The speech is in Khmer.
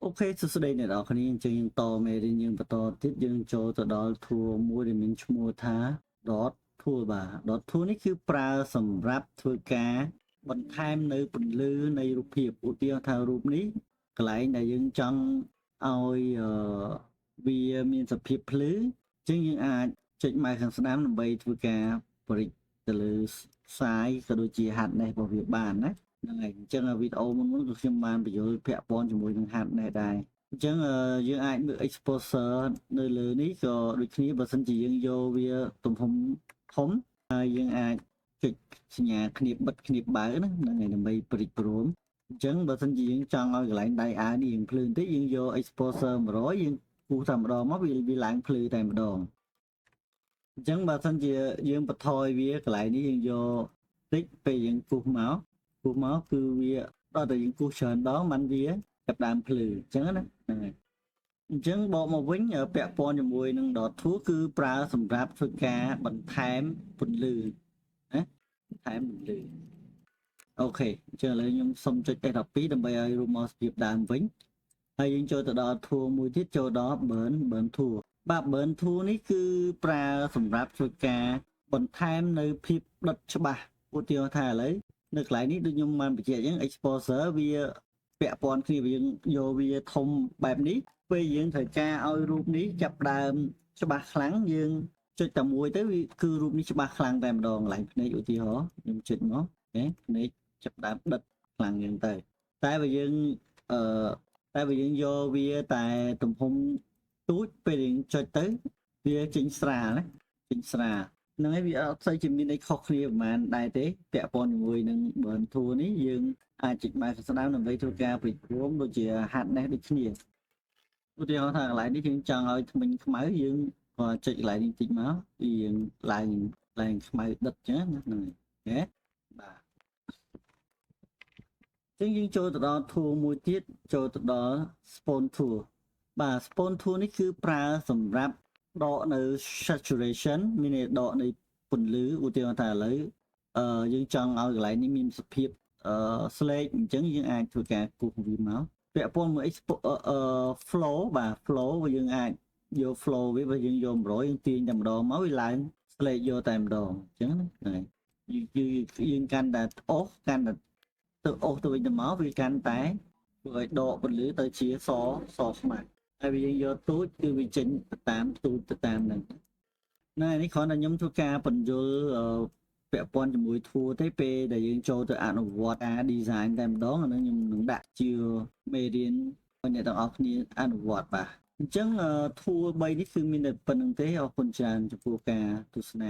អូខេសួស្តីអ្នកនរគ្នាអញ្ចឹងយើងតមេរៀនយើងបន្តទៀតយើងចូលទៅដល់ tool មួយដែលមានឈ្មោះថា dot tool បាទ dot tool នេះគឺប្រើសម្រាប់ធ្វើការបន្ថែមនៅពន្លឺនៃរូបភាពឧទាហរណ៍ថារូបនេះកន្លែងដែលយើងចង់ឲ្យវាមានសភាពភ្លឺអញ្ចឹងយើងអាចចុចម៉ៅខាងស្ដាំដើម្បីធ្វើការបរិចទៅលើខ្សែក៏ដូចជា hardness របស់វាបានណាហ្នឹងហើយអញ្ចឹងវីដេអូមុនគឺខ្ញុំបានបញ្យល់ពាក់ព័ន្ធជាមួយនឹង hardness ដែរអញ្ចឹងយើងអាចមើល exposure នៅលើនេះក៏ដូចគ្នាបើសិនជាយើងយកវាទំហំធំហើយយើងអាចចុចសញ្ញាគ្នាបិទគ្នាបើណាហ្នឹងហើយដើម្បីប្រិចព្រមអញ្ចឹងបើសិនជាយើងចង់ឲ្យកន្លែងដៃអានេះយើងភ្លឺបន្តិចយើងយក exposure 100យើងគូសតែម្ដងមកវាឡើងភ្លឺតែម្ដងអញ្ចឹងបើសិនជាយើងបន្ថយវាកន្លែងនេះយើងយកតិចពេលយើងគូសមកគឺវាដល់តែយើងគូសច្រើនដងมันវាចាប់ដើមភ្លឺអញ្ចឹងណាហ្នឹងហើយអញ្ចឹងបកមកវិញពាក់ព័ន្ធជាមួយនឹង dot tool គឺប្រើសម្រាប់ធ្វើការបន្ថែមពន្លឺណាបន្ថែមពន្លឺអូខេអញ្ចឹងឥឡូវខ្ញុំសុំចុច F12 ដើម្បីឲ្យរូបមកសភាពដើមវិញហើយយើងចូលទៅដល់ tool មួយទៀតចូលដល់ burn tool បាទ burn tool នេះគឺប្រើសម្រាប់ធ្វើការបន្ថែមនៅភាពដិតច្បាស់ឧទាហរណ៍ថាឥឡូវនៅកន្លែងនេះដូចខ្ញុំបានបញ្ជាក់អញ្ចឹង exposure វាពាក់ព័ន្ធគ្នាយើងយកវាធំបែបនេះពេលយើងត្រូវការឲ្យរូបនេះចាប់ដើមច្បាស់ខ្លាំងយើងចុចតែមួយទៅវាគឺរូបនេះច្បាស់ខ្លាំងតែម្ដងកន្លែងភ្នែកឧទាហរណ៍ខ្ញុំចុចមកអូខេភ្នែកចាប់ដើមដិតខ្លាំងយ៉ាងទៅតែបើយើងយកវាតែទំហំទូចពេលយើងចុចទៅវាចេញស្រាលណាចេញស្រាលហ្នឹងហើយវាអត់ស្អីជាមានអីខុសគ្នាប្រហែលដែរទេពាក់ព័ន្ធជាមួយនឹង burn tool នេះយើងអាចចុចម៉ៅខាងស្ដាំដើម្បីធ្វើការព្រិចព្រមដូចជា hardness ដូចគ្នាឧទាហរណ៍ថាកន្លែងនេះយើងចង់ឲ្យធ្មេញខ្មៅយើងក៏ចុចកន្លែងនេះតិចមកវាយើងឡើងខ្មៅដិតអញ្ចឹងណាហ្នឹងហើយបាទអញ្ចឹងយើងចូលទៅដល់ tool មួយទៀតចូលទៅដល់ spawn tool បាទ spawn tool នេះគឺប្រើសម្រាប់ដកនៅ saturation មានន័យដកនៃពន្លឺឧទាហរណ៍ថាឥឡូវយើងចង់ឲ្យកន្លែងនេះមានសភាពស្លេកអញ្ចឹងយើងអាចធ្វើការគូសវាមកពាក់ព័ន្ធមួយ flow បាទ flow យើងអាចយក flow វាបើយើងយក100យើងទាញតែម្ដងមកវាឡើងស្លេកយកតែម្ដងអញ្ចឹងណាយើងកាន់តែអូសកាន់តែទៅអូសទៅវិញទៅមកវាកាន់តែធ្វើឲ្យដកពន្លឺទៅជាសខ្មៅហើយវាយើងយកទូចគឺវាចេញទៅតាមទូចទៅតាមហ្នឹងណានេះគ្រាន់តែខ្ញុំធ្វើការបញ្យល់ពាក់ព័ន្ធជាមួយ tool ទេពេលដែលយើងចូលទៅអនុវត្តការ design តែម្ដងអានឹងខ្ញុំនឹងដាក់ជាមេរៀនឲ្យអ្នកទាំងអស់គ្នាអនុវត្តបាទអញ្ចឹង tool 3នេះគឺមានតែប៉ុណ្្នឹងទេអរគុណច្រើនចំពោះការទស្សនា